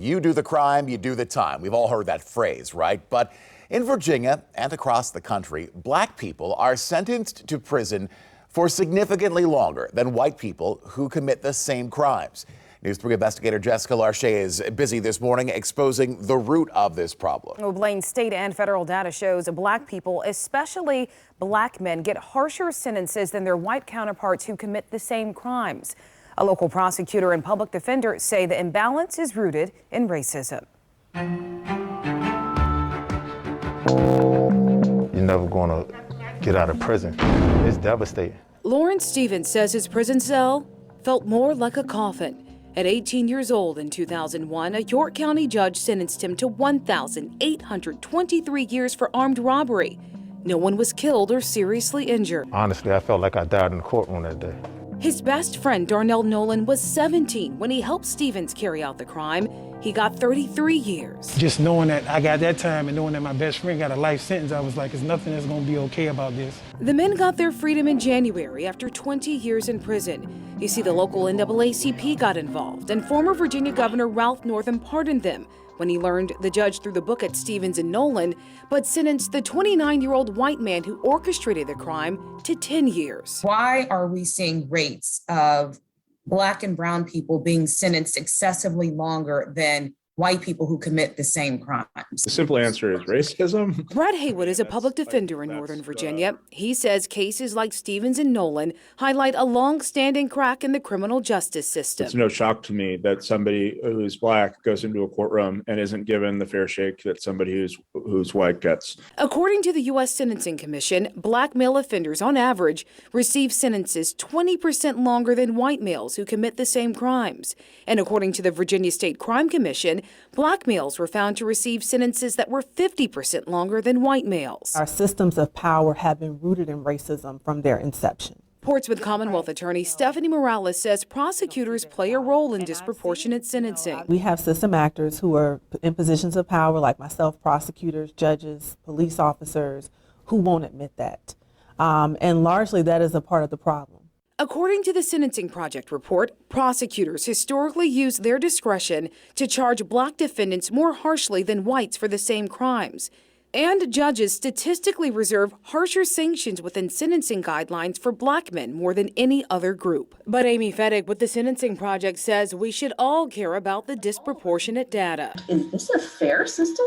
You do the crime, you do the time. We've all heard that phrase, right? But in Virginia and across the country, black people are sentenced to prison for significantly longer than white people who commit the same crimes. News 3 investigator Jessica Larche is busy this morning exposing the root of this problem. Well, Blaine, state and federal data shows black people, especially black men, get harsher sentences than their white counterparts who commit the same crimes. A local prosecutor and public defender say the imbalance is rooted in racism. You're never going to get out of prison. It's devastating. Lawrence Stevens says his prison cell felt more like a coffin. At 18 years old in 2001, a York County judge sentenced him to 1,823 years for armed robbery. No one was killed or seriously injured. Honestly, I felt like I died in the courtroom that day. His best friend, Darnell Nolan, was 17 when he helped Stevens carry out the crime. He got 33 years. Just knowing that I got that time and knowing that my best friend got a life sentence, I was like, there's nothing that's going to be okay about this. The men got their freedom in January after 20 years in prison. You see, the local NAACP got involved, and former Virginia Governor Ralph Northam pardoned them when he learned the judge threw the book at Stevens and Nolan, but sentenced the 29-year-old white man who orchestrated the crime to 10 years. Why are we seeing rates of Black and brown people being sentenced excessively longer than white people who commit the same crimes? The simple answer is racism. Brad Haywood is a public defender in Northern Virginia. He says cases like Stevens and Nolan highlight a long-standing crack in the criminal justice system. It's no shock to me that somebody who's Black goes into a courtroom and isn't given the fair shake that somebody who's white gets. According to the U.S. Sentencing Commission, Black male offenders on average receive sentences 20% longer than white males who commit the same crimes. And according to the Virginia State Crime Commission, Black males were found to receive sentences that were 50% longer than white males. Our systems of power have been rooted in racism from their inception. Portsmouth Commonwealth attorney Stephanie Morales says prosecutors play a role in disproportionate sentencing. We have system actors who are in positions of power, like myself, prosecutors, judges, police officers, who won't admit that. And largely that is a part of the problem. According to the Sentencing Project report, prosecutors historically use their discretion to charge Black defendants more harshly than whites for the same crimes. And judges statistically reserve harsher sanctions within sentencing guidelines for Black men more than any other group. But Amy Fettig with the Sentencing Project says we should all care about the disproportionate data. Is this a fair system?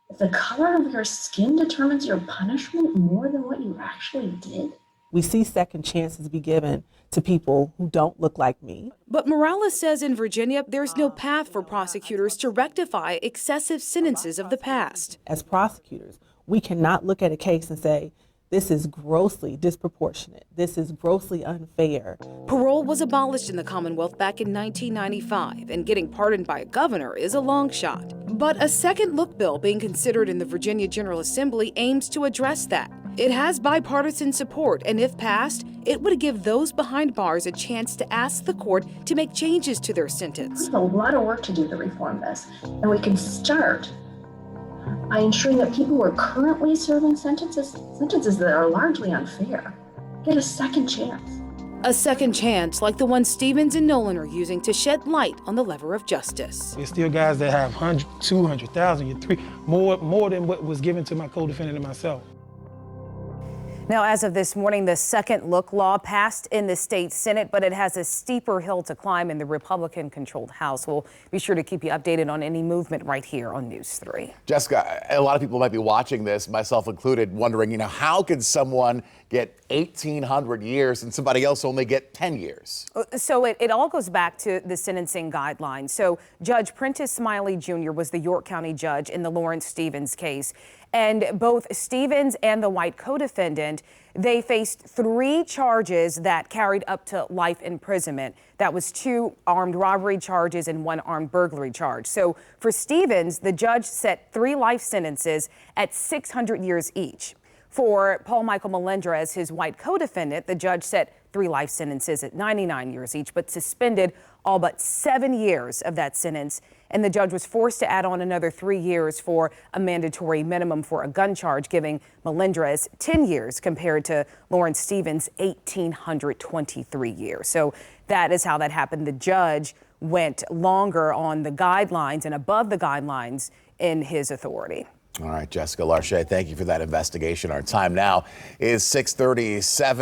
If the color of your skin determines your punishment more than what you actually did? We see second chances be given to people who don't look like me. But Morales says in Virginia, there's no path for prosecutors to rectify excessive sentences of the past. As prosecutors, we cannot look at a case and say, this is grossly disproportionate. This is grossly unfair. Parole was abolished in the Commonwealth back in 1995, and getting pardoned by a governor is a long shot. But a second look bill being considered in the Virginia General Assembly aims to address that. It has bipartisan support, and if passed, it would give those behind bars a chance to ask the court to make changes to their sentence. There's a lot of work to do to reform this, and we can start by ensuring that people who are currently serving sentences that are largely unfair get a second chance. A second chance like the one Stevens and Nolan are using to shed light on the lever of justice. There's still guys that have 100, 200,000, 3 more than what was given to my co-defendant and myself. Now, as of this morning, the second look law passed in the state Senate, but it has a steeper hill to climb in the Republican-controlled House. We'll be sure to keep you updated on any movement right here on News 3. Jessica, a lot of people might be watching this, myself included, wondering, how could someone get 1,800 years and somebody else only get 10 years? So it all goes back to the sentencing guidelines. So Judge Prentice Smiley Jr. was the York County judge in the Lawrence Stevens case. And both Stevens and the white co-defendant, they faced 3 charges that carried up to life imprisonment. That was 2 armed robbery charges and 1 armed burglary charge. So for Stevens, the judge set 3 life sentences at 600 years each. For Paul Michael Melendrez, his white co-defendant, the judge set 3 life sentences at 99 years each, but suspended all but 7 years of that sentence. And the judge was forced to add on another 3 years for a mandatory minimum for a gun charge, giving Melendrez 10 years compared to Lawrence Stevens' 1,823 years. So that is how that happened. The judge went longer on the guidelines and above the guidelines in his authority. All right, Jessica Larche, thank you for that investigation. Our time now is 6:37.